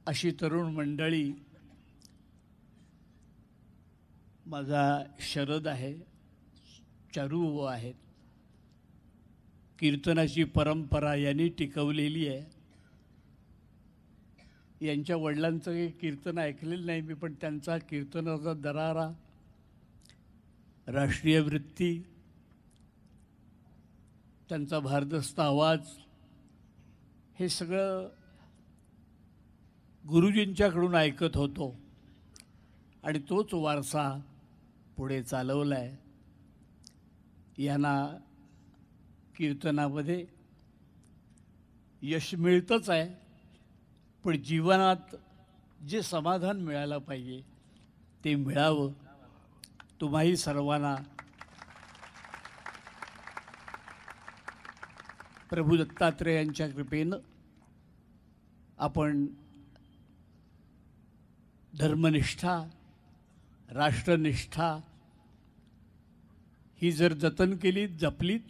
अशी तरुण मंडळी, माझा शरद आहे, चारू आहेत, कीर्तनाची परंपरा यांनी टिकवलेली आहे. यांच्या वडिलांचं काही कीर्तन ऐकलेलं नाही मी, पण त्यांचा कीर्तनाचा दरारा, राष्ट्रीय वृत्ती, त्यांचा भारदस्त आवाज, हे सगळं गुरुजींच्याकडून ऐकत होतो आणि तोच वारसा पुढे चालवला आहे. यांना कीर्तनामध्ये यश मिळतंच आहे, पण जीवनात जे समाधान मिळायला पाहिजे ते मिळावं. तुम्हाही सर्वांना प्रभू दत्तात्रेयांच्या कृपेनं आपण धर्मनिष्ठा, राष्ट्रनिष्ठा ही जर जतन केली, जपलीत,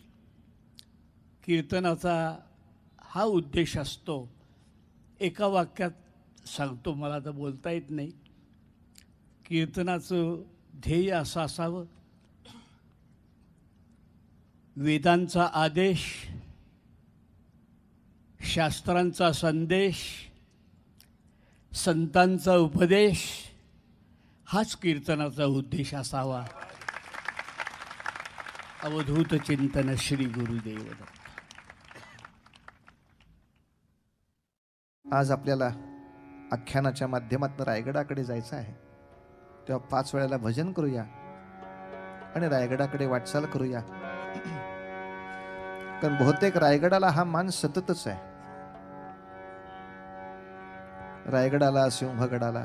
कीर्तनाचा हा उद्देश असतो. एका वाक्यात सांगतो, मला तर बोलता येत नाही. कीर्तनाचं ध्येय असं असावं: वेदांचा आदेश, शास्त्रांचा संदेश, संतांचा उपदेश, हाच कीर्तनाचा उद्देश असावा. अवधूत चिंतन श्री गुरुदेव दत्त. आज आपल्याला आख्यानाच्या माध्यमातून रायगडाकडे जायचं आहे. तेव्हा 5 वेळेला भजन करूया आणि रायगडाकडे वाटचाल करूया. कारण बहुतेक रायगडाला हा मान सततच आहे. रायगडाला, सिंहगडाला.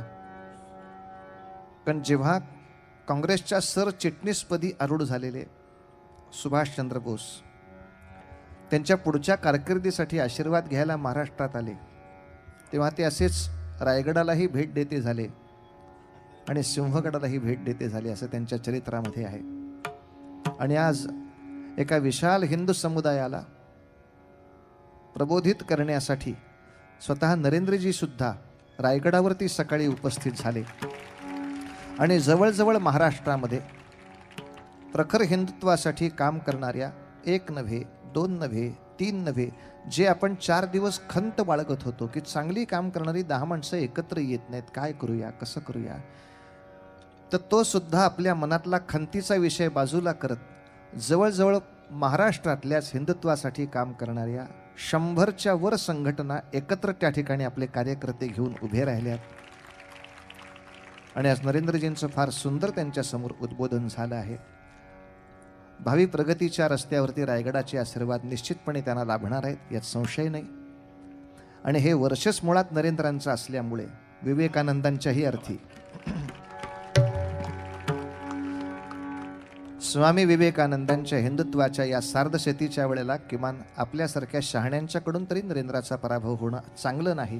कारण जेव्हा काँग्रेसच्या सरचिटणीसपदी आरूढ झालेले सुभाषचंद्र बोस त्यांच्या पुढच्या कारकिर्दीसाठी आशीर्वाद घ्यायला महाराष्ट्रात आले, तेव्हा ते असेच रायगडालाही भेट देते झाले आणि सिंहगडालाही भेट देते झाले, असं त्यांच्या चरित्रामध्ये आहे. आणि आज एका विशाल हिंदू समुदायाला प्रबोधित करण्यासाठी स्वतः नरेंद्रजी सुद्धा रायगडावरती सकाळी उपस्थित झाले. आणि जवळजवळ महाराष्ट्रामध्ये प्रखर हिंदुत्वासाठी काम करणाऱ्या 1 नव्हे, 2 नव्हे, 3 नव्हे, जे आपण 4 दिवस खंत बाळगत होतो की चांगली काम करणारी 10 माणसं एकत्र येत नाहीत, काय करूया, कसं करूया, तर तो सुद्धा आपल्या मनातला खंतीचा विषय बाजूला करत जवळजवळ महाराष्ट्रातल्याच हिंदुत्वासाठी काम करणाऱ्या 100च्या वर संघटना एकत्र त्या ठिकाणी आपले कार्यकर्ते घेऊन उभे राहिल्यात. आणि आज नरेंद्रजींचं फार सुंदर त्यांच्यासमोर उद्बोधन झालं आहे. भावी प्रगतीच्या रस्त्यावरती रायगडाचे आशीर्वाद निश्चितपणे त्यांना लाभणार आहेत, यात संशय नाही. आणि हे वर्षच मुळात नरेंद्रांचं असल्यामुळे विवेकानंदांच्याही अर्थी स्वामी विवेकानंदांच्या हिंदुत्वाच्या या सार्धशतीच्या वेळेला किमान आपल्यासारख्या शहाण्यांच्याकडून तरी नरेंद्राचा पराभव होणं चांगलं नाही.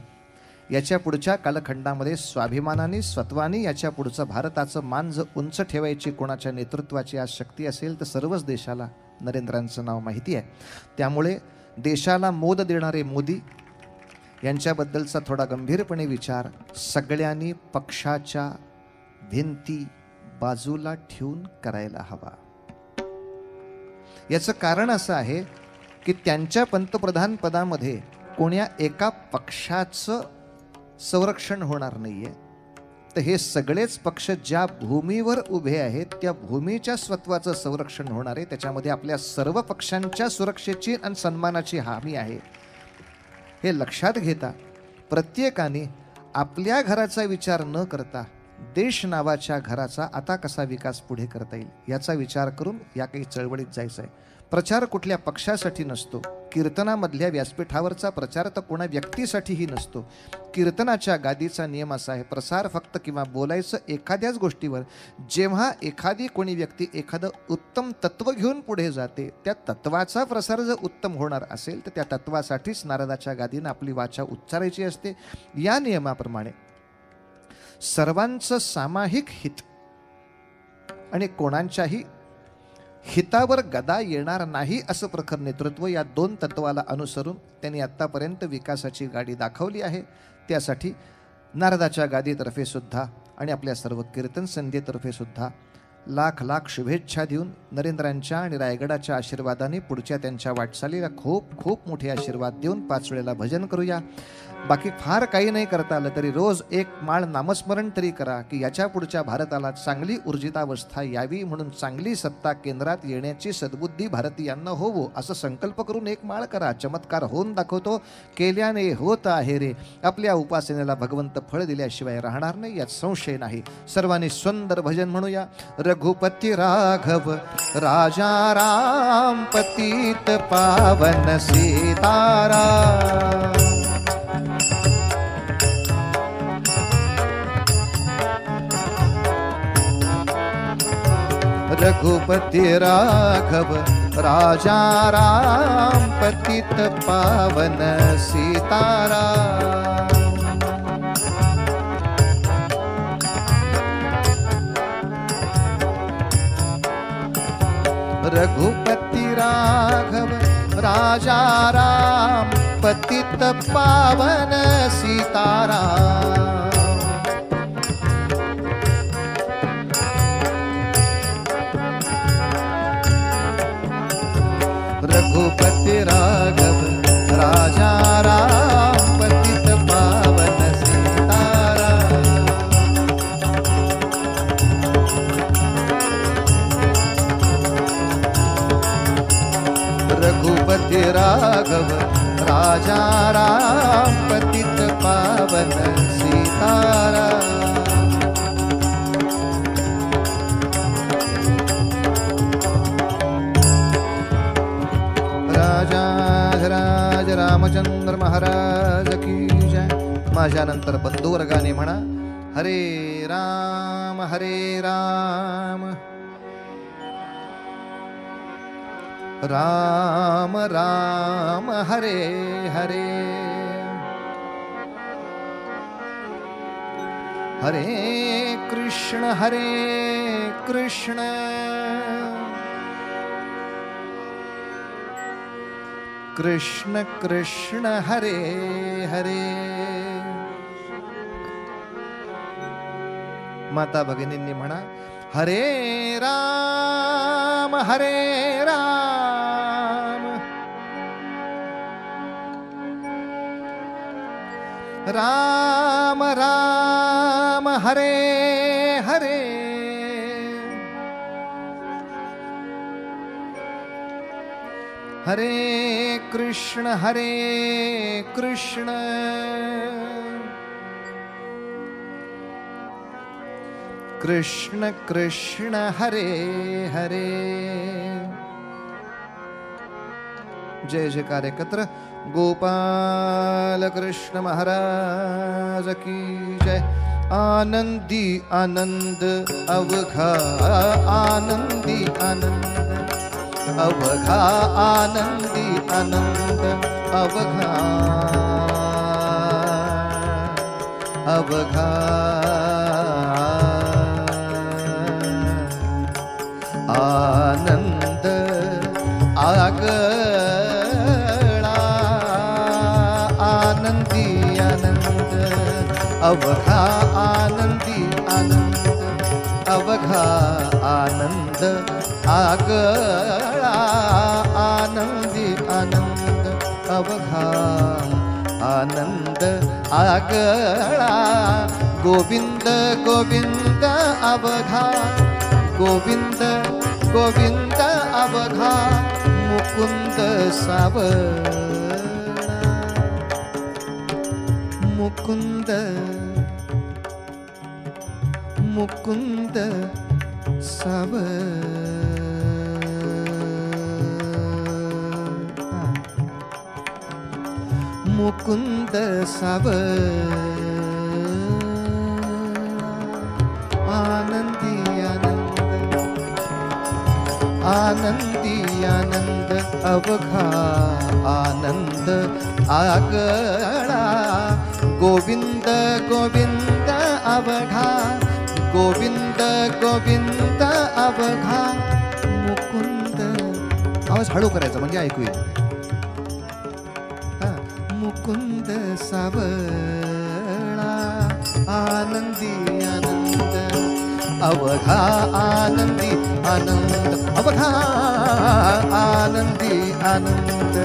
याच्या पुढच्या कालखंडामध्ये स्वाभिमानाने, स्वत्वानी याच्या पुढचं भारताचं मान जर उंच ठेवायची कोणाच्या नेतृत्वाची आज शक्ती असेल तर सर्वच देशाला नरेंद्रांचं नाव माहिती आहे. त्यामुळे देशाला मोद देणारे मोदी यांच्याबद्दलचा थोडा गंभीरपणे विचार सगळ्यांनी पक्षाच्या भिंती बाजूला ठेवून करायला हवा. याचं कारण असं आहे की त्यांच्या पंतप्रधान पदामध्ये कोण्या एका पक्षाचं संरक्षण होणार नाहीये, तर हे सगळेच पक्ष ज्या भूमीवर उभे आहेत त्या भूमीच्या स्वत्वाचं संरक्षण होणार आहे. त्याच्यामध्ये आपल्या सर्व पक्षांच्या सुरक्षेची आणि सन्मानाची हमी आहे. हे लक्षात घेता प्रत्येकाने आपल्या घराचा विचार न करता देश नावाच्या घराचा आता कसा विकास पुढे करता येईल याचा विचार करून या काही चळवळीत जायचं आहे. प्रचार कुठल्या पक्षासाठी नसतो. कीर्तनामधल्या व्यासपीठावरचा प्रचार तर कोणा व्यक्तीसाठीही नसतो. कीर्तनाच्या गादीचा नियम असा आहे, प्रसार फक्त किंवा बोलायचं एखाद्याच गोष्टीवर. जेव्हा एखादी कोणी व्यक्ती एखादं उत्तम तत्व घेऊन पुढे जाते, त्या तत्वाचा प्रसार जर उत्तम होणार असेल तर त्या तत्वासाठीच नारदाच्या गादीनं आपली वाचा उच्चारायची असते. या नियमाप्रमाणे सर्वांचं सामायिक हित आणि कोणाच्याही हितावर गदा येणार नाही असं प्रखर नेतृत्व, या 2 तत्वाला अनुसरून त्यांनी आत्तापर्यंत विकासाची गाडी दाखवली आहे. त्यासाठी नारदाच्या गादीतर्फे सुद्धा आणि आपल्या सर्व कीर्तन संध्येतर्फे सुद्धा लाख लाख शुभेच्छा देऊन नरेंद्रांच्या आणि रायगडाच्या आशीर्वादाने पुढच्या त्यांच्या वाटचालीला खूप खूप मोठे आशीर्वाद देऊन 5 वेळेला भजन करूया. बाकी फार काही नाही करता आलं तरी रोज एक माळ नामस्मरण तरी करा की याच्या पुढच्या भारताला चांगली ऊर्जितावस्था यावी, म्हणून चांगली सत्ता केंद्रात येण्याची सद्बुद्धी भारतीयांना होवो असं संकल्प करून एक माळ करा. चमत्कार होऊन दाखवतो, केल्याने होत आहे रे. आपल्या उपासनेला भगवंत फळ दिल्याशिवाय राहणार नाही यात संशय नाही. सर्वांनी सुंदर भजन म्हणूया. रघुपती राघव राजा राम पतित पावन सीताराम. रघुपति राघव राजा राम पतित पावन सीताराम. रघुपति राघव राजा राम पतित पावन सीताराम. रघुपति राघव राजा राम पतित पावन सीताराम. रघुपति राघव राजा राम पतित पावन सीताराम. राज रामचंद्र महाराज की जय. माझ्यानंतर बंधुवर्गाने म्हणा. हरे राम राम राम हरे हरे, हरे कृष्ण कृष्ण कृष्ण हरे हरे. माता भगिनींनी म्हणा. हरे राम राम राम हरे हरे. हरे कृष्ण कृष्ण कृष्ण हरे हरे. जय जयकार एकत्र. गोपाल कृष्ण महाराज की जय. आनंदी आनंद अवघा आनंदी आनंद अवघा आनंदी आनंद अवघा अवघा आनंद आगळा आनंदी आनंद अवघा आनंदी आनंद अवघा आनंद आगळा आनंदी आनंद अवघा आनंद आगळा. गोविंद गोविंद अवघा गोविंद गोविंद अवघा मुकुंद सावळा. मुकुंद मुकुंद सावळा. मुकुंद सावळा. आनंदी आनंद आनंदी आनंद अवघा आनंद आगळा. गोविंद गोविंद अवघा गोविंद गोविंद अवघा मुकुंद. आवाज हळू करायचा म्हणजे ऐकू येईल. मुकुंद सावळा आनंदी आनंद, अवघा आनंदी आनंद, अवघा आनंदी आनंद.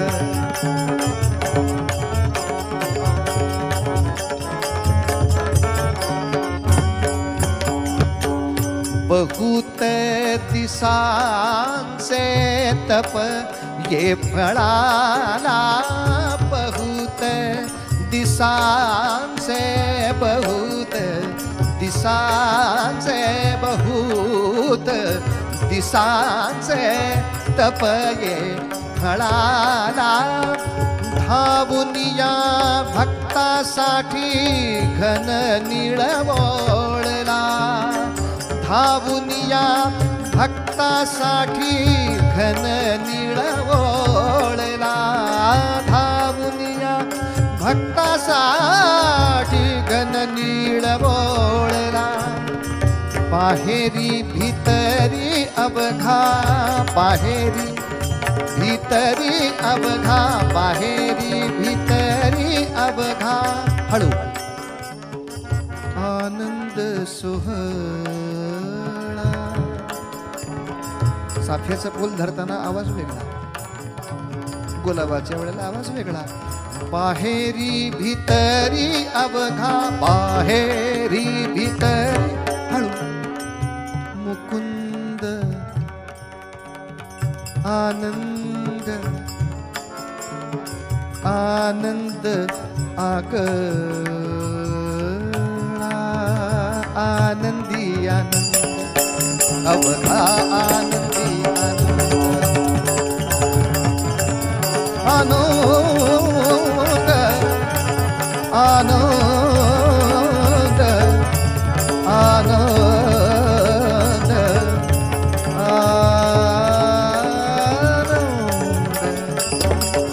बहुत दिसांचे तप ये फळाला, बहुत दिसांचे, बहुत दिसांचे, बहुत दिसांचे तप ये फळाला. धावुनिया भक्तासाठी घन निळवळला, धावुनिया भक्तासाठी घन निळवळला, धावुनिया भक्तासाठी घन निळवळला. बाहेरी भीतरी अवघा, बाहेरी भीतरी अवघा, बाहेरी भीतरी अवघा. हळू आनंद सोहळा. साफ्याचा पूल धरताना आवाज वेगळा, गुलाबाच्या वेळेला आवाज वेगळा. बाहेरी भीतरी अवघा, बाहेरी भीतरी. हळू मुकुंद आनंद, आनंद आगळा, आनंदी आनंद, अवघा आनंदी आनंद. आनंद आनंद आनंद आनंद,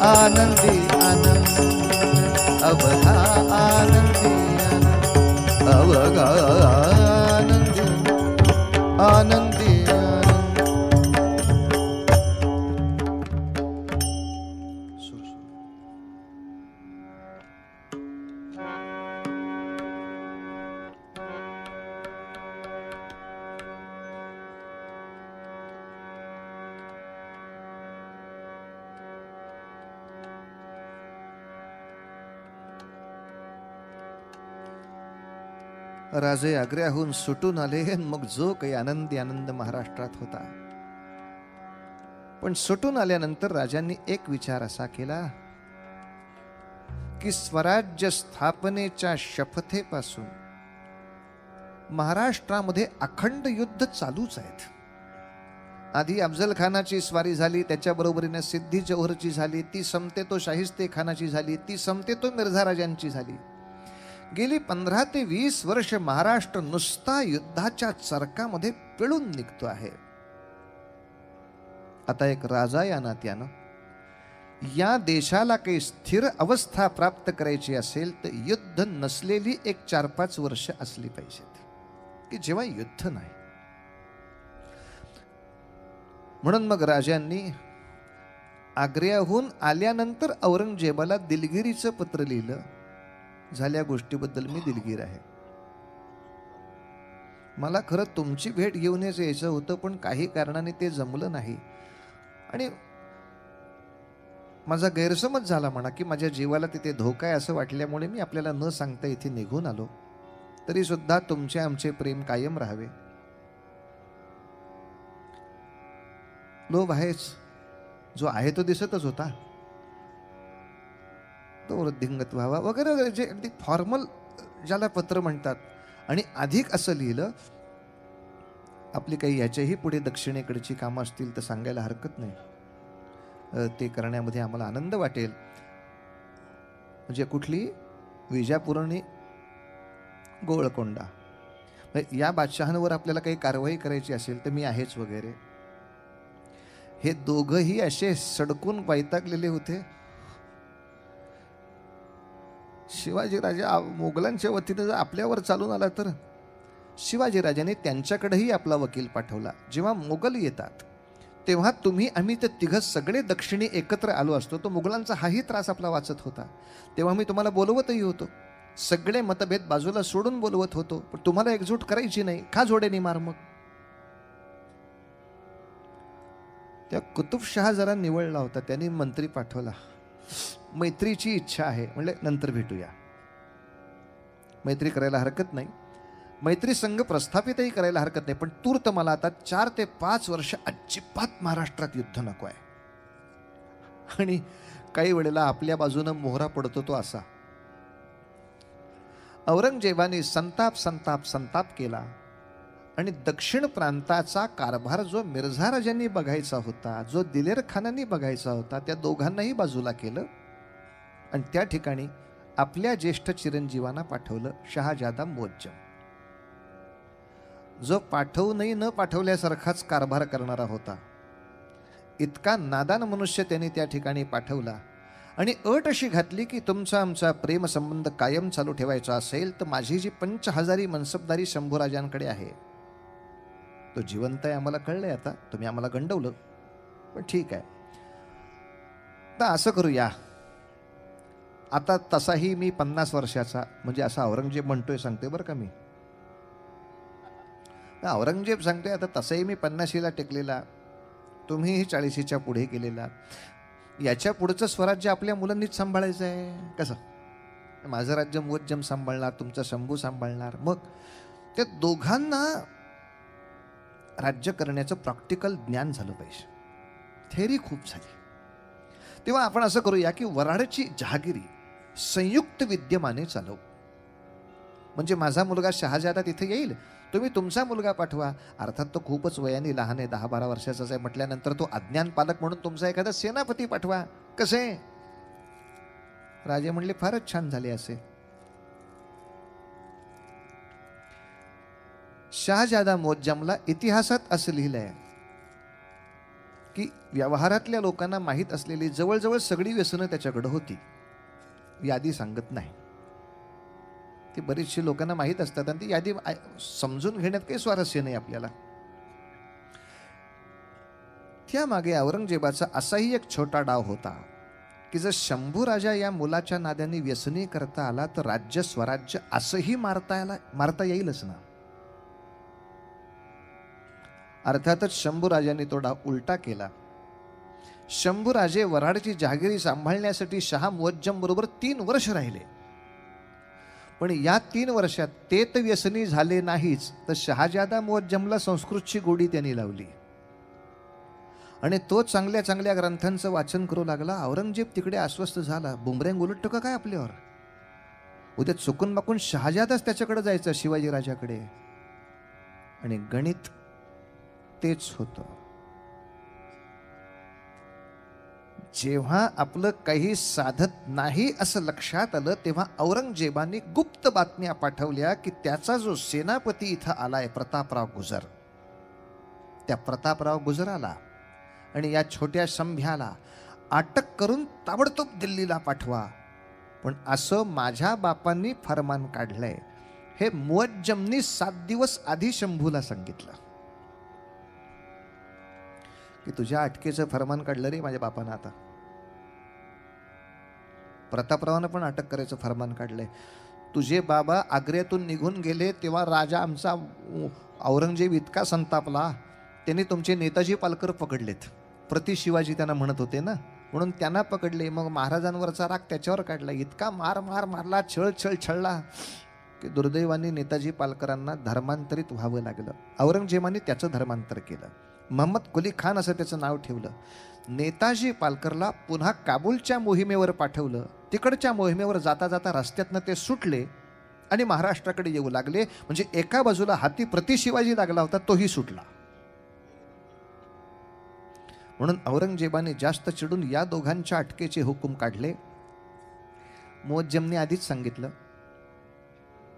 आनंदी आनंद, अवघा आनंदी आनंद, अवघा आनंदी आनंदी आनंद. राजे आग्र्याहून सुटून आले, मग जो काही आनंदी आनंद महाराष्ट्रात होता. पण सुटून आल्यानंतर राजांनी एक विचार असा केला की स्वराज्य स्थापनेच्या शपथेपासून महाराष्ट्रामध्ये अखंड युद्ध चालूच आहेत. आधी अफजल खानाची स्वारी झाली, त्याच्या बरोबरीने सिद्धी जौहरची झाली, ती संपते तो शाहिस्ते खानाची झाली, ती संपते तो मिर्झा राजांची झाली. गेली 15 ते 20 वर्ष महाराष्ट्र नुसता युद्धाच्या चरकामध्ये पिळून निघतो आहे. आता एक राजा या नात्यानं या देशाला काही स्थिर अवस्था प्राप्त करायची असेल तर युद्ध नसलेली एक 4-5 वर्ष असली पाहिजेत की जेव्हा युद्ध नाही. म्हणून मग राजांनी आग्र्याहून आल्यानंतर औरंगजेबाला दिलगिरीचं पत्र लिहिलं. झाल्या गोष्टीबद्दल मी दिलगीर आहे. मला खरं तुमची भेट घेऊनच यायचं होतं, पण काही कारणाने ते जमलं नाही. आणि माझा गैरसमज झाला म्हणा की माझ्या जीवाला तिथे धोका आहे असं वाटल्यामुळे मी आपल्याला न सांगता इथे निघून आलो. तरी सुद्धा तुमचे आमचे प्रेम कायम राहावे. लोभ आहेच, जो आहे तो दिसतच होता, तो वृद्धिंगत व्हावा वगैरे वगैरे, जे अगदी फॉर्मल ज्याला पत्र म्हणतात. आणि अधिक असं लिहिलं, आपली काही याच्याही पुढे दक्षिणेकडची कामं असतील तर सांगायला हरकत नाही, ते करण्यामध्ये आम्हाला आनंद वाटेल. म्हणजे कुठली विजापूर आणि गोळकोंडा या बादशहांवर आपल्याला काही कारवाई करायची असेल तर मी आहेच वगैरे. हे दोघंही असे सडकून वैतागलेले होते. शिवाजीराजा मोगलांच्या वतीने जर आपल्यावर चालून आला तर शिवाजीराजाने त्यांच्याकडेही आपला वकील पाठवला. जेव्हा मोगल येतात तेव्हा तुम्ही आम्ही ते तिघं सगळे दक्षिणी एकत्र आलो असतो, तो मोगलांचा हाही त्रास आपला वाचत होता. तेव्हा मी तुम्हाला बोलवतही होतो. सगळे मतभेद बाजूला सोडून बोलवत होतो, पण तुम्हाला एकजूट करायची नाही, का जोडेनी मार मग? त्या कुतुबशहा जरा निवळला होता, त्यांनी मंत्री पाठवला, मैत्रीची इच्छा आहे. म्हणले नंतर भेटूया. मैत्री करायला हरकत नाही, मैत्री संघ प्रस्थापितही करायला हरकत नाही, पण तूर्त मला आता 4 ते 5 वर्ष अजिबात महाराष्ट्रात युद्ध नको आहे. आणि काही वेळेला आपल्या बाजूनं मोहरा पडतो तो असा. औरंगजेबाने संताप संताप संताप केला आणि दक्षिण प्रांताचा कारभार जो मिर्झा राजांनी बघायचा होता, जो दिलेर खानांनी बघायचा होता, त्या दोघांनाही बाजूला केलं आणि त्या ठिकाणी आपल्या ज्येष्ठ चिरंजीवांना पाठवलं, शहाजादा मुअज्जम, जो पाठवूनही न पाठवल्यासारखाच कारभार करणारा होता. इतका नादान मनुष्य त्यांनी त्या ठिकाणी पाठवला आणि अट अशी घातली की तुमचा आमचा प्रेम संबंध कायम चालू ठेवायचा असेल तर माझी जी 5,000 मनसबदारी शंभूराजांकडे आहे, तो जिवंत आहे आम्हाला कळलंय, आता तुम्ही आम्हाला गंडवलं, पण ठीक आहे, तर असं करूया. आता तसाही मी 50 वर्षाचा, म्हणजे असा औरंगजेब म्हणतोय, सांगते बरं का मी. औरंगजेब सांगतोय आता तसंही मी 50ला टेकलेला, तुम्हीही 40च्या पुढे गेलेला, याच्या पुढचं स्वराज्य आपल्या मुलांनीच सांभाळायचं आहे. कसं? माझं राज्य मुअज्जम सांभाळणार, तुमचा शंभू सांभाळणार. मग त्या दोघांना राज्य करण्याचं प्रॅक्टिकल ज्ञान झालं पाहिजे, थेअरी खूप झाली. तेव्हा आपण असं करूया की वऱ्हाडची जहागिरी संयुक्त विद्यमाने चालवू. म्हणजे माझा मुलगा शहाजादा तिथे येईल, तुम्ही तुमचा मुलगा पाठवा. अर्थात तो खूपच वयाने लहान आहे, 10-12 वर्षाचाच आहे म्हटल्यानंतर तो अज्ञान पालक म्हणून तुमचा एखादा सेनापती पाठवा. कसे? राजे म्हणले फारच छान झाले असे. शहाजादा मुअज्जमला इतिहासात असं लिहिलंय की व्यवहारातल्या लोकांना माहीत असलेली जवळजवळ सगळी व्यसनं त्याच्याकडे होती. यादी सांगत नाही, ती बरीचशी लोकांना माहीत असतात आणि ती यादी समजून घेण्यात काही स्वारस्य नाही आपल्याला. त्यामागे औरंगजेबाचा असाही एक छोटा डाव होता की जर शंभू राजा या मुलाच्या नाद्याने व्यसनी करता आला तर राज्य स्वराज्य असंही मारता येईलच ना. अर्थातच शंभू राजांनी तो डाव उलटा केला. शंभूराजे वऱ्हाडची जहागिरी सांभाळण्यासाठी शहा मुअज्जम बरोबर 3 वर्ष राहिले, पण या 3 वर्षात ते तर व्यसनी झाले नाहीच, तर शहाजादा मुअज्जमला संस्कृतची गोडी त्यांनी लावली आणि तो चांगल्या चांगल्या ग्रंथांचं वाचन करू लागला. औरंगजेब तिकडे अस्वस्थ झाला, बुमरँग उलटतो का काय आपल्यावर? उद्या चुकून बाकून शहाजादाच त्याच्याकडे जायचं, शिवाजी राजाकडे. आणि गणित तेच होतं. जेव्हा आपलं काही साधत नाही असं लक्षात आलं, तेव्हा औरंगजेबाने गुप्त बातम्या पाठवल्या की त्याचा जो सेनापती इथं आलाय, प्रतापराव गुजर, त्या प्रतापराव गुजराला आणि या छोट्या शंभ्याला अटक करून ताबडतोब दिल्लीला पाठवा. पण असं माझ्या बापांनी फरमान काढलंय, हे मुअज्जमनी 7 दिवस आधी शंभूला सांगितलं की तुझ्या अटकेचं फरमान काढलं रे माझ्या बापानं. आता प्रतापरावानं पण अटक करायचं फरमान काढलंय. तुझे बाबा आग्र्यातून निघून गेले तेव्हा राजा आमचा औरंगजेब इतका संतापला, त्यांनी तुमचे नेताजी पालकर पकडलेत, प्रति शिवाजी त्यांना म्हणत होते ना, म्हणून त्यांना पकडले. मग महाराजांवरचा राग त्याच्यावर काढला, इतका मारला, छळला की दुर्दैवाने नेताजी पालकरांना धर्मांतरित व्हावं लागलं. औरंगजेबाने त्याचं धर्मांतर केलं, महम्मद कुली खान असं त्याचं नाव ठेवलं. नेताजी पालकरला पुन्हा काबूलच्या मोहिमेवर पाठवलं. तिकडच्या मोहिमेवर जाता जाता रस्त्यातनं ते सुटले आणि महाराष्ट्राकडे येऊ लागले. म्हणजे एका बाजूला हाती प्रति शिवाजी लागला होता, तोही सुटला. म्हणून औरंगजेबाने जास्त चिडून या दोघांच्या अटकेचे हुकूम काढले. मुअज्जमने आधीच सांगितलं,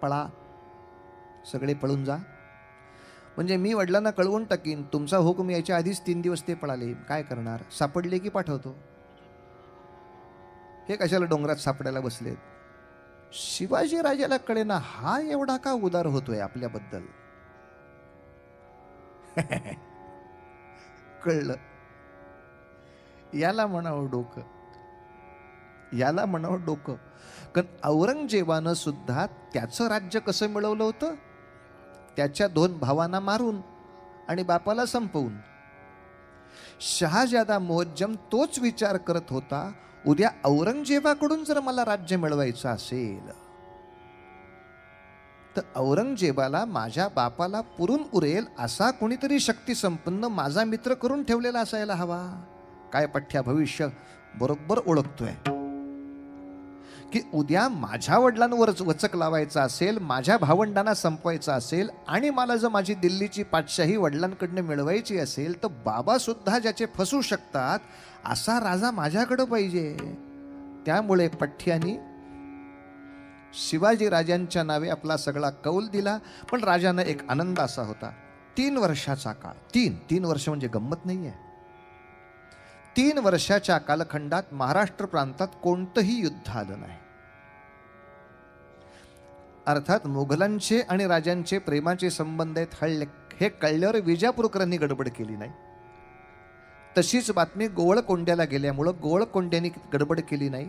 पळा, सगळे पळून जा. म्हणजे मी वडिलांना कळवून टाकीन, तुमचा हुकूम यायच्या आधीच 3 दिवस ते पळाले, काय करणार, सापडले की पाठवतो. हे कशाला डोंगरात सापडायला बसलेत. शिवाजी राजाला कळेना हा एवढा का उदार होतोय आपल्याबद्दल. कळलं, याला म्हणावं डोकं. याला म्हणावं डोकं. कारण औरंगजेबानं सुद्धा त्याचं राज्य कसं मिळवलं होतं? त्याच्या 2 भावांना मारून आणि बापाला संपवून. शहाजादा मुअज्जम तोच विचार करत होता, उद्या औरंगजेबाकडून जर मला राज्य मिळवायचं असेल तर औरंगजेबाला माझ्या बापाला पुरून उरेल असा कोणीतरी शक्ती संपन्न माझा मित्र करून ठेवलेला असायला हवा. काय पठ्या भविष्य बरोबर ओळखतोय की उद्या माझ्या वडिलांवर वचक लावायचा असेल, माझ्या भावंडांना संपवायचं असेल आणि मला जर माझी दिल्लीची पातशाही वडिलांकडनं मिळवायची असेल तर बाबा सुद्धा ज्याचे फसू शकतात असा राजा माझ्याकडं पाहिजे. त्यामुळे पठ्यानी शिवाजी राजांच्या नावे आपला सगळा कौल दिला. पण राजानं एक आनंद असा होता, 3 वर्षाचा काळ, 3 वर्ष म्हणजे गंमत नाही आहे. 3 वर्षाच्या कालखंडात महाराष्ट्र प्रांतात कोणतंही युद्ध आलं नाही. अर्थात मुघलांचे आणि राजांचे प्रेमाचे संबंध आहेत हे कळल्यावर विजापूरकरांनी गडबड केली नाही. तशीच बातमी गोवळकोंड्याला गेल्यामुळं गोवळकोंड्यांनी गडबड केली नाही.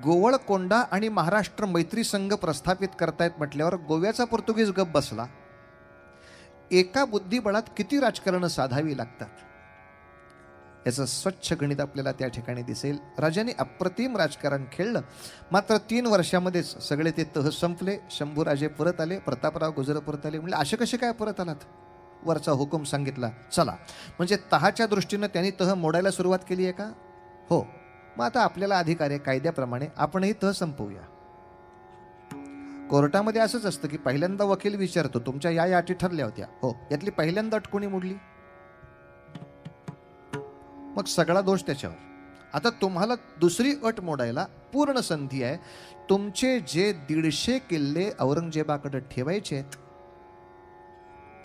गोवळकोंडा आणि महाराष्ट्र मैत्री संघ प्रस्थापित करतायत म्हटल्यावर गोव्याचा पोर्तुगीज गप बसला. एका बुद्धिबळात किती राजकारण साधावी लागतात याचं स्वच्छ गणित आपल्याला त्या ठिकाणी दिसेल. राजाने अप्रतिम राजकारण खेळलं. मात्र 3 वर्षामध्येच सगळे ते तह संपले. शंभूराजे परत आले, प्रतापराव गुजर परत आले. म्हणजे असे कसे काय परत आलात? वरचा हुकूम सांगितला, चला. म्हणजे तहाच्या दृष्टीनं त्यांनी तह मोडायला सुरुवात केली आहे का? हो. मग आता आपल्याला अधिकार आहे कायद्याप्रमाणे आपणही तह संपवूया. कोर्टामध्ये असंच असतं की पहिल्यांदा वकील विचारतो, तुमच्या या अटी ठरल्या होत्या, हो, यातली पहिल्यांदा अट कोणी मोडली? मग सगळा दोष त्याच्यावर. आता तुम्हाला दुसरी अट मोडायला पूर्ण संधी आहे. तुमचे जे 150 किल्ले औरंगजेबाकडे ठेवायचे आहेत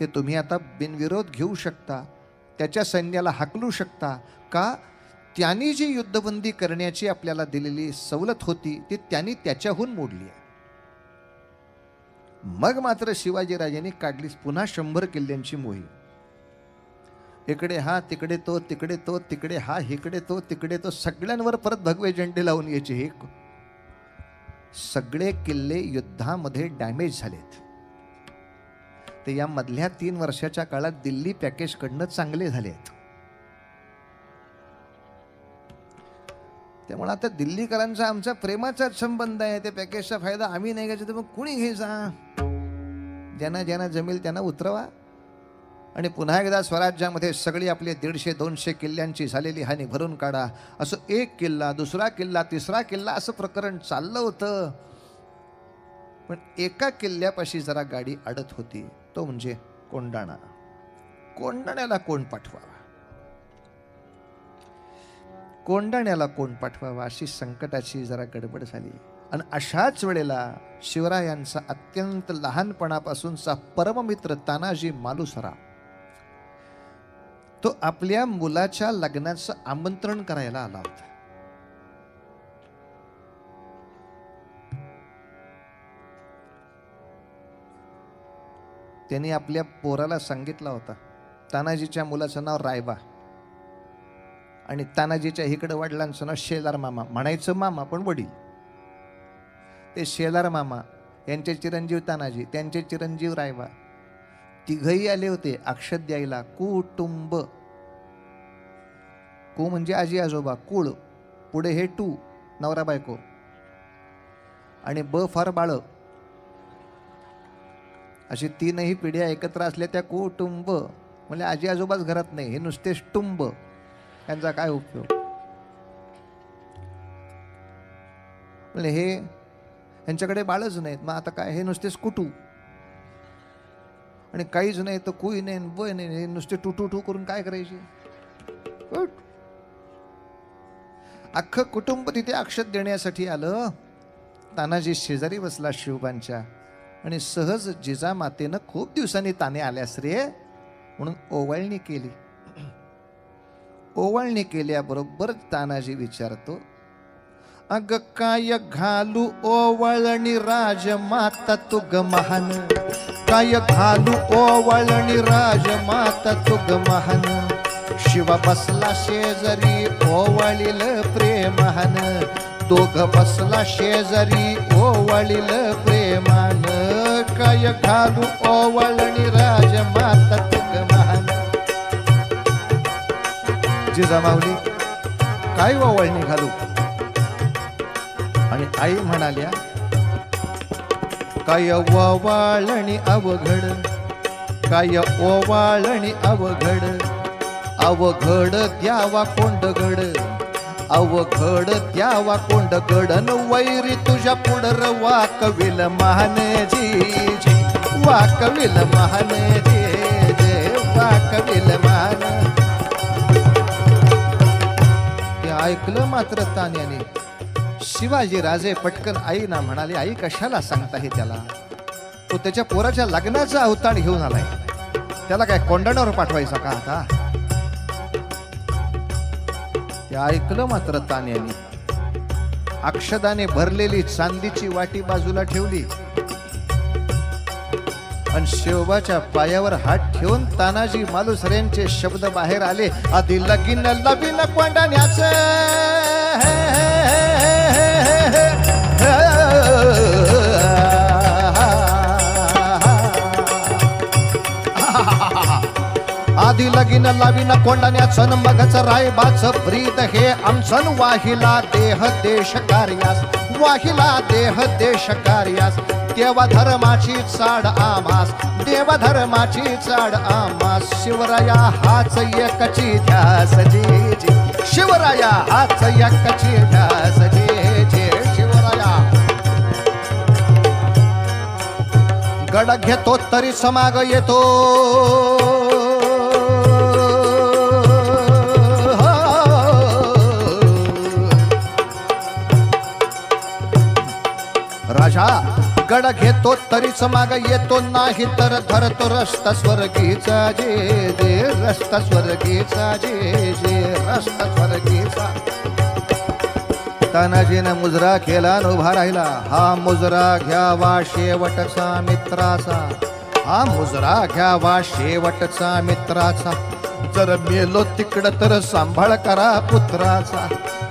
ते तुम्ही आता बिनविरोध घेऊ शकता, त्याच्या सैन्याला हाकलू शकता. का? त्यांनी जी युद्धबंदी करण्याची आपल्याला दिलेली सवलत होती ती त्यांनी त्याच्याहून मोडली आहे. मग मात्र शिवाजीराजांनी काढली पुन्हा 100 किल्ल्यांची मोहीम. इकडे हा, तिकडे तो, तिकडे तो, तिकडे हा, इकडे तो, तिकडे तो, सगळ्यांवर परत भगवे झेंडे लावून यायचे. हे सगळे किल्ले युद्धामध्ये डॅमेज झालेत. ते या मधल्या 3 वर्षाच्या काळात दिल्ली पॅकेजकडनं चांगले झालेत. त्यामुळे आता दिल्लीकरांचा आमचा प्रेमाचाच संबंध आहे. ते पॅकेजचा फायदा आम्ही नाही घ्यायचा तर मग कुणी घ्यायचा? ज्यांना ज्यांना जमेल त्यांना उतरवा आणि पुन्हा एकदा स्वराज्यामध्ये सगळी आपली 150-200 किल्ल्यांची झालेली हानी भरून काढा. असं एक किल्ला, दुसरा किल्ला, तिसरा किल्ला असं प्रकरण चाललं होतं. पण एका किल्ल्यापाशी जरा गाडी अडत होती, तो म्हणजे कोंढाणा. कोंढाण्याला कोण पाठवावा, कोंढाण्याला कोण पाठवावा अशी संकटाची जरा गडबड झाली. आणि अशाच वेळेला शिवरायांचा अत्यंत लहानपणापासूनचा परममित्र तानाजी मालुसरा तो आपल्या मुलाच्या लग्नाचं आमंत्रण करायला आला होता. त्यांनी आपल्या पोराला सांगितलं होतं, तानाजीच्या मुलाचं नाव रायबा आणि तानाजीच्या इकडे वडिलांचं नाव शेलार मामा. म्हणायचं मामा पण वडील. ते शेलार मामा यांचे चिरंजीव तानाजी, त्यांचे चिरंजीव रायबा, तिघही आले होते अक्षत द्यायला. कुटुंब, कु म्हणजे आजी आजोबा, कुळ, पुढे हे टू नवरा बायको आणि ब फार बाळ, अशी 3ही पिढ्या एकत्र असल्या त्या कुटुंब. म्हणजे आजी आजोबाच घरात नाही, हे नुसते टुंब. यांचा काय उपयोग? म्हणजे हे यांच्याकडे बाळच नाहीत, मग आता काय, हे नुसतेच कुटू आणि काहीच नाही तर कुई नाही ब नाही, हे नुसते टू टू करून काय करायचे? अख्खं कुटुंब तिथे अक्षत देण्यासाठी आलं. तानाजी शेजारी बसला शिवबांच्या आणि सहज जिजामातेनं खूप दिवसांनी ताने आल्यास रे म्हणून ओवाळणी केली. ओवाळणी केल्याबरोबर तानाजी विचारतो, अग काय घालू ओवाळणी राजमाता तुग महान, काय घालू ओवाळणी राजमाता तुग महान, शिवा बसला शेजारी ओवाळील प्रेमहान, दोघ बसला शेजारी ओवळील प्रेमान, काय घालू ओवळणी राजमाता तुगमान. जिजामाऊली काय ओवळणी घालू? आणि आई म्हणाल्या, काय ओवाळणी अवघड, काय ओवाळणी अवघड, अवघड द्यावा कोंडगड, अवघड द्यावा कोंडगड. न वैरी तुझ्या पुढर वाकविल महान जी, वाकविल महान जी, वाकविल महान. ते ऐकलं मात्र तान्याने. शिवाजी राजे पटकन आईना म्हणाले, आई कशाला सांगता हे त्याला? तो त्याच्या पोराच्या लग्नाचा अवतार घेऊन आलाय, त्याला काय कोंडाण्यावर पाठवायचा का आता? ते ऐकलं मात्र तान्याने. अक्षदाने भरलेली चांदीची वाटी बाजूला ठेवली आणि शिवबाच्या पायावर हात ठेवून तानाजी मालुसरेंचे शब्द बाहेर आले, आधी लगीन लबीन कोंडाण्याचं. आधी लगीन लावीन कोंडाण्याचं, मगच रायबाचं ब्रीद हे आमचं. वाहिला देह देश कार्यास, वाहिला देह देश कार्यास. देवा धर्माची चाड आमास, देवा धर्माची चाड आमास. शिवराया हाच एकची ध्यास जी जी, शिवराया हाच एकची ध्यास जी जी. शिवराया गड घेतो तरी समाग येतो, राजा गड घेतो तरीच माग येतो, नाही तर धरतो रस्ता स्वर्गीचा जे जे, रस्ता स्वर्गीचा जे जे, रस्ता स्वर्गीचा. तानाजीनं मुजरा केला न उभा राहिला. हा मुजरा घ्यावा शेवटचा मित्राचा, हा मुजरा घ्यावा शेवटचा मित्राचा. जर मेलो तिकडं तर सांभाळ करा पुत्राचा,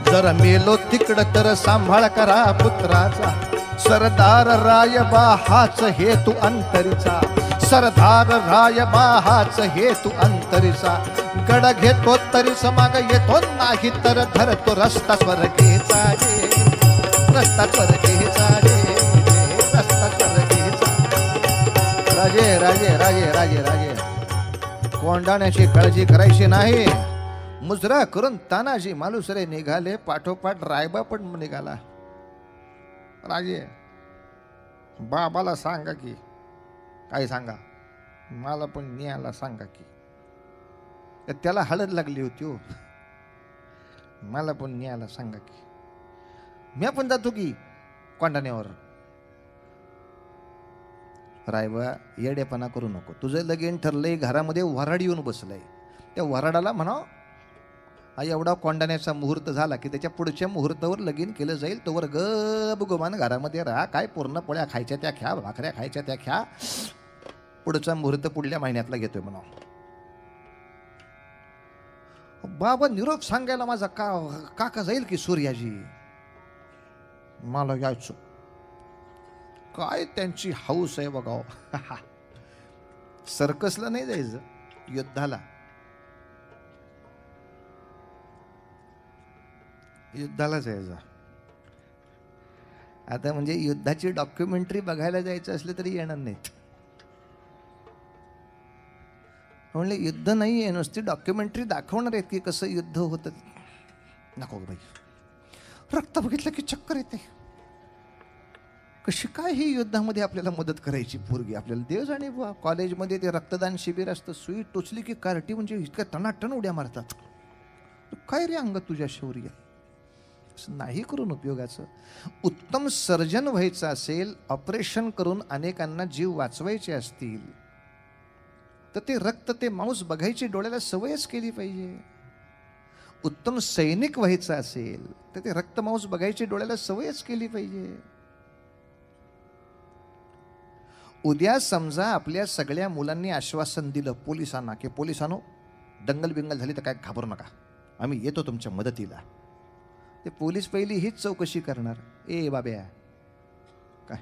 जर मेलो तिकडं तर सांभाळ करा पुत्राचा. सरदार रायबा हाच हेतू अंतरीचा, सरदार रायबा हाच हेतू अंतरीचा. गड घेतो तरी समाग येतो, नाही तर धरतो रस्ता स्वर्गीचा जे, रस्ता स्वर्गीचा जे, रस्ता स्वर्गीचा. राजे राजे राजे राजे राजे, कोंडाण्याची काळजी करायची नाही. मुजरा करून तानाजी मालुसरे निघाले, पाठोपाठ रायबा पण निघाला. राजे बाबाला सांगा की, काय सांगा, मला पण न्यायला सांगा की. त्याला हळद लागली होती हो, मला पण न्यायला सांगा की. मी पण जातो की कोंडाण्यावर. रायबा येडेपणा करू नको, तुझं लगीन ठरलंय, घरामध्ये वराड येऊन बसलंय. त्या वराडाला म्हणाव एवढा कोंडाण्याचा मुहूर्त झाला की त्याच्या पुढच्या मुहूर्तावर लगीन केलं जाईल, तोवर गप गुमान घरामध्ये राहा. काय पूर्ण पोळ्या खायच्या त्या ख्या, भाकऱ्या खायच्या त्या ख्या, पुढचा मुहूर्त पुढल्या महिन्यातला घेतोय म्हणा. बाबा निरोप सांगायला माझा काका जाईल की सूर्याजी, मला यायचं. काय त्यांची हौस आहे बघाव. सर्कसला नाही जायचं, युद्धाला. युद्धाला जायचं आता, म्हणजे युद्धाची डॉक्युमेंटरी बघायला जायचं असलं तरी येणार नाहीत. म्हणले युद्ध नाही आहे, नुसती डॉक्युमेंटरी दाखवणार आहेत की कसं युद्ध होतं. नको बाई, रक्त बघितलं की चक्कर येते. कशी काय ही युद्धामध्ये आपल्याला मदत करायची पोरगी आपल्याला देव जाणे. बुवा कॉलेजमध्ये ते रक्तदान शिबिर असतं, सुई टोचली की कार्टी म्हणजे इतक्या टनाटन उड्या मारतात. काय रे अंग तुझ्या शौर्य, नाही करून उपयोगाचं. उत्तम सर्जन व्हायचं असेल, ऑपरेशन करून अनेकांना जीव वाचवायचे असतील, तर ते रक्त, ते मांस बघायची डोळ्याला सवयच केली पाहिजे. उत्तम सैनिक व्हायचं असेल तर ते रक्त मांस बघायची डोळ्याला सवयच केली पाहिजे. उद्या समजा आपल्या सगळ्या मुलांनी आश्वासन दिलं पोलिसांना की पोलिसांनो दंगल बिंगल झाली तर काय घाबरू नका, आम्ही येतो तुमच्या मदतीला. ते पोलीस पहिली हीच चौकशी करणार. ए बाब्या, काय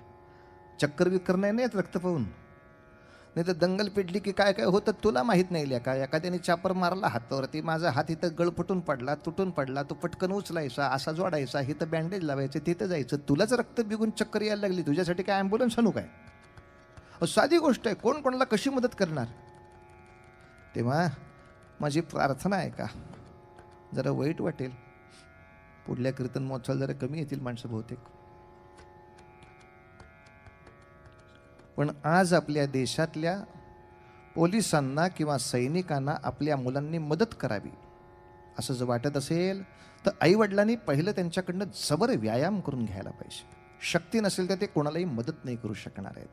चक्कर बिक्कर नाही येत रक्त पाहून? नाही तर दंगल पेटली की काय काय होतं तुला माहीत नाही ल्या का? एखाद्याने चापर मारला हातावरती, माझा हात इथं गळफटून पडला, तुटून पडला, तो पटकन उचलायचा, असा जोडायचा, इथं बँडेज लावायचं, तिथं जायचं. तुलाच रक्त बिगून चक्कर यायला लागली, तुझ्यासाठी काय ॲम्ब्युलन्स आणू काय? साधी गोष्ट आहे, कोण कोणाला कशी मदत करणार? तेव्हा माझी प्रार्थना आहे का, जरा वाईट वाटेल, पुढल्या कीर्तन महोत्सवाला जरा कमी येतील माणसं बहुतेक, पण आज आपल्या देशातल्या पोलिसांना किंवा सैनिकांना आपल्या मुलांनी मदत करावी असं जर वाटत असेल तर आईवडिलांनी पहिलं त्यांच्याकडनं जबर व्यायाम करून घ्यायला पाहिजे. शक्ती नसेल तर ते कोणालाही मदत नाही करू शकणार आहेत.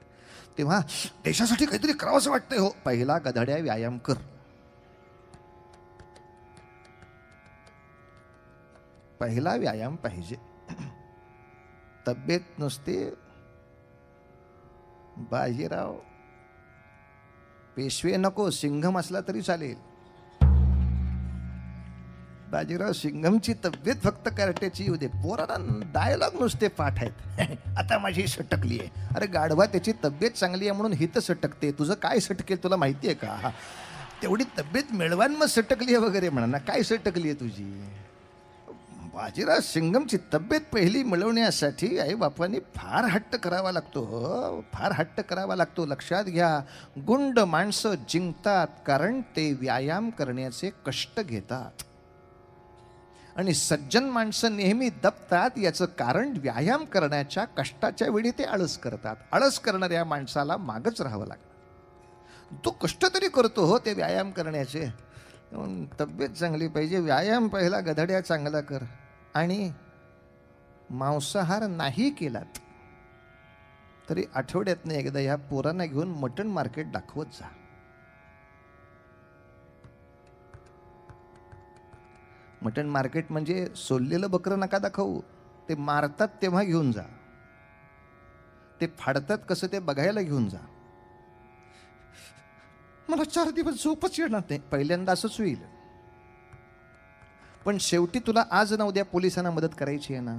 तेव्हा देशासाठी काहीतरी करावंसं वाटतंय, हो, पहिला गधड्या व्यायाम कर. पहिला व्यायाम पाहिजे. तब्येत नुसते बाजीराव पेशवे नको, सिंघम असला तरी चालेल. बाजीराव सिंघमची तब्येत फक्त कराट्याची येऊ दे. पोरांना डायलॉग नुसते पाठ आहेत. आता माझी सटकली आहे. अरे गाढवा, त्याची तब्येत चांगली आहे म्हणून हित सटकते. तुझं काय सटकेल तुला माहिती आहे का? तेवढी तब्येत मिळवान मग सटकली आहे वगैरे म्हणा. काय सटकली आहे तुझी? बाजीराव सिंघमची तब्येत पहिली मिळवण्यासाठी आई बापांनी फार हट्ट करावा लागतो, फार हट्ट करावा लागतो. लक्षात घ्या, गुंड माणसं जिंकतात कारण ते व्यायाम करण्याचे कष्ट घेतात, आणि सज्जन माणसं नेहमी दबतात याचं कारण व्यायाम करण्याच्या कष्टाच्या वेळी ते आळस करतात. आळस करणाऱ्या माणसाला मागच राहावं लागतं. तो कष्ट तरी करतो, हो, ते व्यायाम करण्याचे. तब्येत चांगली पाहिजे, व्यायाम पहिला गधड्या चांगला कर. आणि मांसाहार नाही केलात तरी आठवड्यातनं एकदा ह्या पोरांना घेऊन मटण मार्केट दाखवत जा. मटण मार्केट म्हणजे सोललेलं बकरं नका दाखवू, ते मारतात तेव्हा घेऊन जा, ते फाडतात कसं ते बघायला घेऊन जा. मला 4 दिवस झोपच येणार नाही. पहिल्यांदा असंच होईल, पण शेवटी तुला आज ना उद्या पोलिसांना मदत करायची आहे ना,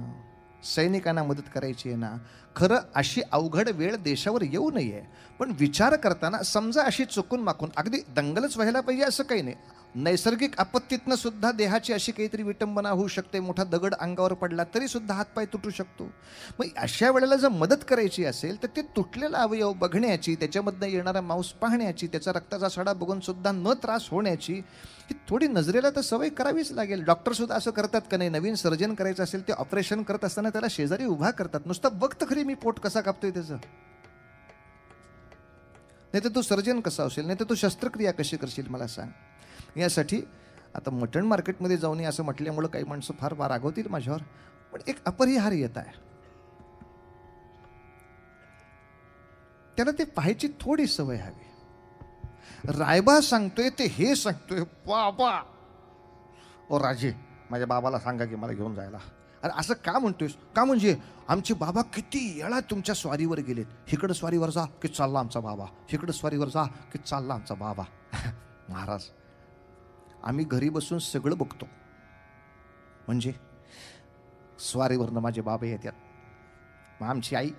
सैनिकांना मदत करायची आहे ना. खरं अशी अवघड वेळ देशावर येऊ नये, पण विचार करताना समजा अशी चुकून माकून अगदी दंगलच व्हायला पाहिजे असं काही नाही. नैसर्गिक आपत्तीतनं सुद्धा देहाची अशी काहीतरी विटंबना होऊ शकते. मोठा दगड अंगावर पडला तरी सुद्धा हातपाय तुटू शकतो. मग अशा वेळेला जर मदत करायची असेल तर ते तुटलेला अवयव बघण्याची, त्याच्यामधनं येणारा मांस पाहण्याची, त्याचा रक्ताचा सडा बघून सुद्धा न त्रास होण्याची ही थोडी नजरेला तर सवय करावीच लागेल. डॉक्टर सुद्धा असं करतात का नाही? नवीन सर्जन करायचं असेल ते ऑपरेशन करत असताना त्याला शेजारी उभा करतात, नुसतं बघ तर खरी मी पोट कसा कापतोय त्याचं. नाही तर तू सर्जन कसा असेल, नाही तर तू शस्त्रक्रिया कशी करशील मला सांग. यासाठी आता मटण मार्केटमध्ये जाऊन असं म्हटल्यामुळं काही माणसं फार रागवतील माझ्यावर, पण एक अपरिहार्यता आहे. त्याला ते पाहायची थोडी सवय हवी. रायबा सांगतोय ते हे सांगतोय, बाबा ओ राजे, माझ्या बाबाला सांगा की मला घेऊन जायला. अरे असं का म्हणतोयस? का म्हणजे आमचे बाबा किती वेळा तुमच्या स्वारीवर गेलेत. इकडं स्वारीवर जा की चालला आमचा बाबा, इकडं स्वारीवर जा की चालला आमचा बाबा. महाराज, आम्ही घरी बसून सगळं बघतो, म्हणजे स्वारीवरनं माझे बाबा येतात, मग आमची आई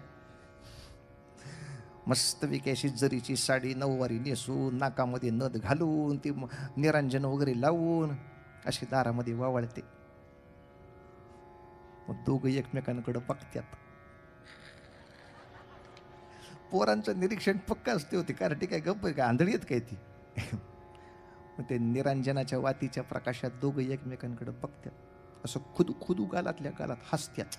मस्तपैकी अशी जरीची साडी नऊवारी नेसून, नाकामध्ये नथ घालून, ती निरांजन वगैरे लावून अशी दारामध्ये वावळते. मग दोघं एकमेकांकडे बघतात. पोरांचं निरीक्षण पक्का असते होते, कारण ती काय गप्प काय आंधळी आहेत काय ती. मग ते निरांजनाच्या वातीच्या प्रकाशात दोघं एकमेकांकडे बघतात, असं खुदू गालातल्या गालात हसत्यात.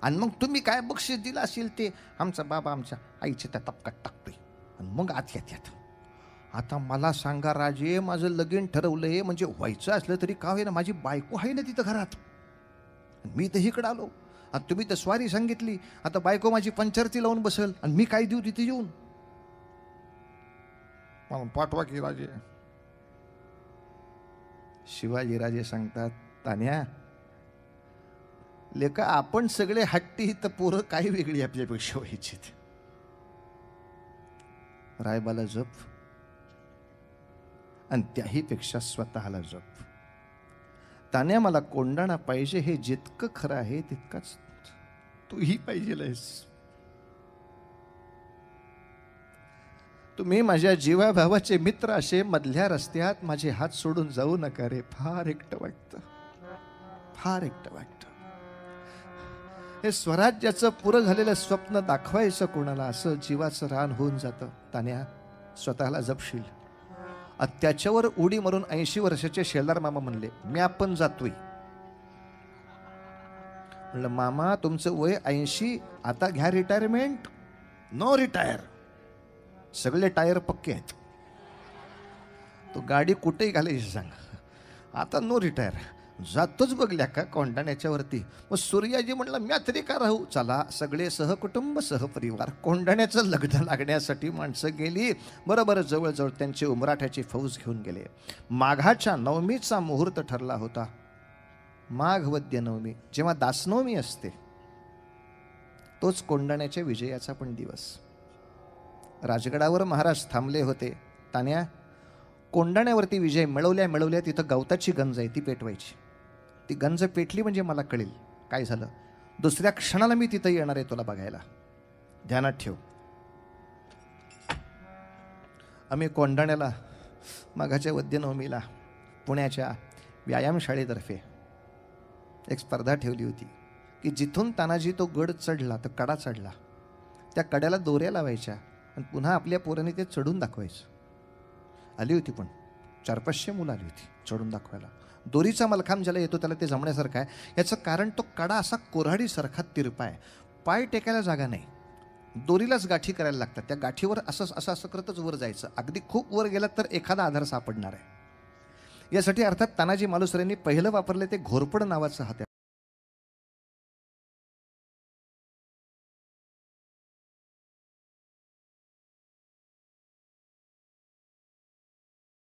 आणि मग तुम्ही काय बक्षीस दिलं असेल ते आमचा बाबा आमच्या आईच्या त्या तपकात टाकतोय, आणि मग आत येतात. आता मला सांगा राजे, माझं लगीन ठरवलंय, म्हणजे व्हायचं असलं तरी का होईना माझी बायको आहे ना तिथं घरात, मी तर इकडं आलो, आणि तुम्ही तर स्वारी सांगितली. आता बायको माझी पंचारती लावून बसल आणि मी काय देऊ तिथे येऊन? मला पाठवा की राजे. शिवाजी राजे सांगतात, तान्या लेका, आपण सगळे हट्टी तर पोरं काही वेगळी आपल्यापेक्षा व्हायची. रायबाला जप, आणि त्याही पेक्षा स्वतःला जप. तान्या मला कोंडाणा पाहिजे हे जितकं खरं आहे तितकंच तूही पाहिजेलस. तुम्ही माझ्या जीवाभावाचे मित्र असे मधल्या रस्त्यात माझे हात सोडून जाऊ नका रे. फार एकटं वाटतं, फार एकटं वाटतं. हे स्वराज्याचं पुरं झालेलं स्वप्न दाखवायचं कोणाला, असं जीवाचं रान होऊन जातं. तान्या, स्वतःला जपशील. त्याच्यावर उडी मारून 80 वर्षाचे शेलार मामा म्हणले, मी आपण जातोय. म्हणलं मामा तुमचं वय 80, आता घ्या रिटायरमेंट. No retire. सगळे टायर पक्के आहेत. तो गाडी कुठेही घालायची सांग, आता नो रिटायर. जातोच बघल्या का कोंडाण्याच्या वरती. मग सूर्याजी म्हणलं म्या तरी का राहू. चला सगळे सहकुटुंब सहपरिवार कोंडाण्याचं लग्न लागण्यासाठी माणसं गेली. बरोबर जवळजवळ त्यांची उमराठ्याची फौज घेऊन गेले. माघाच्या नवमीचा मुहूर्त ठरला होता. माघ वद्य नवमी, जेव्हा दासनवमी असते, तोच कोंडाण्याच्या विजयाचा पण दिवस. राजगडावर महाराज थांबले होते. तान्या, कोंडाण्यावरती विजय मिळवल्या तिथं गवताची गंज आहे, ती पेटवायची. ती गंज पेटली म्हणजे मला कळेल काय झालं. दुसऱ्या क्षणाला मी तिथं येणार आहे तुला बघायला, ध्यानात ठेव. आम्ही कोंडाण्याला माघाच्या वद्यनवमीला पुण्याच्या व्यायामशाळेतर्फे एक स्पर्धा ठेवली होती की जिथून तानाजी तो गड चढला, तो कडा चढला, त्या कड्याला दोऱ्या लावायच्या आणि पुन्हा आपल्या पोराने ते चढून दाखवायचं. आली होती पण 400-500 मुलं आली होती चढून दाखवायला. दोरीचा मलखांब ज्याला येतो त्याला ते जमण्यासारखं आहे. याचं कारण तो कडा असा कोऱ्हाडीसारखा तिरपा आहे, पाय टेकायला जागा नाही, दोरीलाच गाठी करायला लागतात. त्या गाठीवर असं करतच वर जायचं. अगदी खूप वर गेलात तर एखादा आधार सापडणार आहे. यासाठी अर्थात तानाजी मालुसरेंनी पहिलं वापरले ते घोरपड नावाचं हत्यार.